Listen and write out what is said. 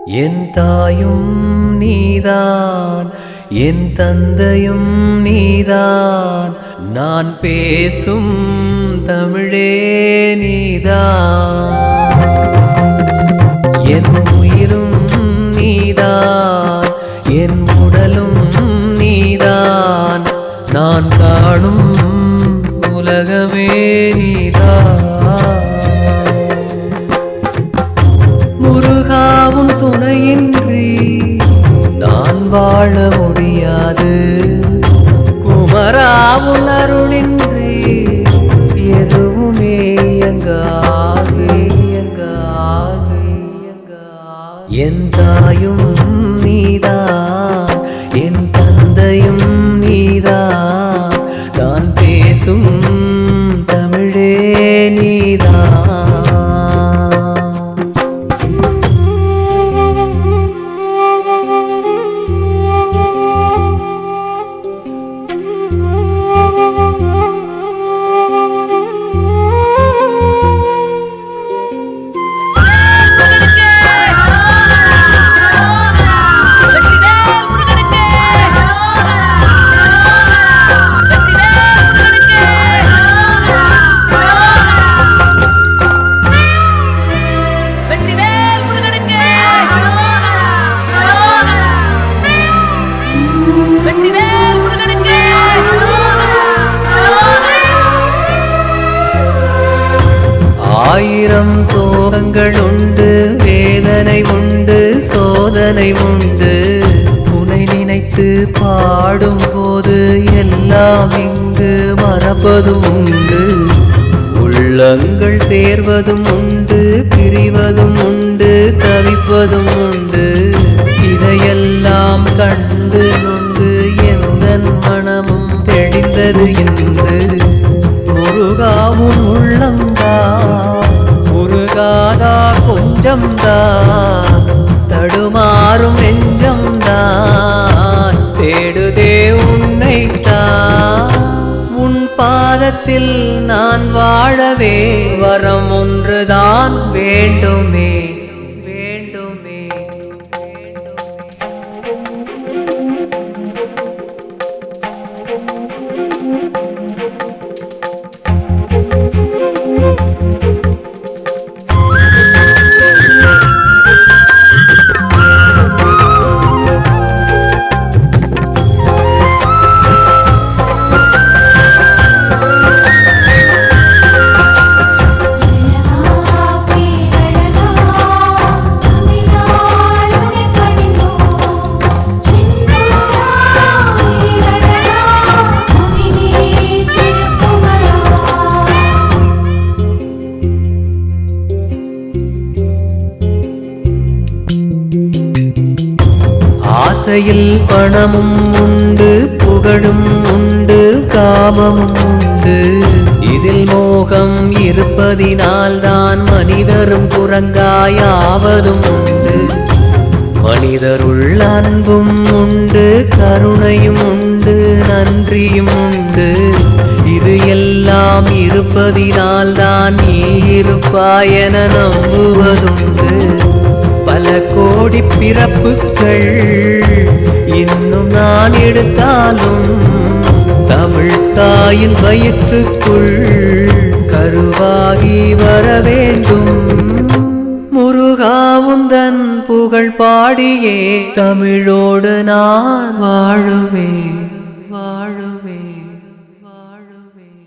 என் தாயும் நீதான், என் தந்தையும் நீதான், நான் பேசும் தமிழே நீதான். என் உயிரும் நீதான், என் உடலும் நீதான், நான் காணும் உலகமே நீதான். முருகாவும் துணையின்றி நான் வாழ முடியாது, குமராவும் அருளின்றி எதுவுமே இயங்காது. என் தாயும் நீதான், என் தந்தையும் நீதான், நான் பேசும் தமிழே நீதான். ஆயிரம் சோகங்கள் உண்டு, வேதனை உண்டு, சோதனை உண்டு, உன்னை நினைத்து பாடும் போது எல்லாம் இங்கு மறப்பதும் உண்டு. உள்ளங்கள் சேர்வதும் உண்டு, பிரிவதும் உண்டு, தவிப்பதும் உண்டு. இதையெல்லாம் கண்டு நொந்து எந்தன் மனமும் தெளிந்தது என்று முருகாவும் உள்ளம்தான், முருகாதா கொஞ்சம்தான், தடுமாறும் நெஞ்சம்தான் தேடுதே உன்னைத்தான். உன் பாதத்தில் நான் வாழவே வரம் ஒன்றுதான் வேண்டுமே, வேண்டுமே. ஆசையில் பணமும் உண்டு, புகழும் உண்டு, காமமும் உண்டு. இதில் மோகம் இருப்பதினால் தான் மனிதரும் குரங்காயாவதும் உண்டு. மனிதருள் அன்பும் உண்டு, கருணையும் உண்டு, நன்றியும் உண்டு. இது எல்லாம் இருப்பதினால் தான் நீ இருப்பாயென நம்புவதுண்டு. பல கோடி பிறப்புகள் இன்னும் நான் எடுத்தாலும் தமிழ் தாயின் வயிற்றுக்குள் கருவாகி வர வேண்டும். முருகாவுந்தன் புகழ் பாடியே தமிழோடு நான் வாழுவேன், வாழுவேன், வாழுவேன்.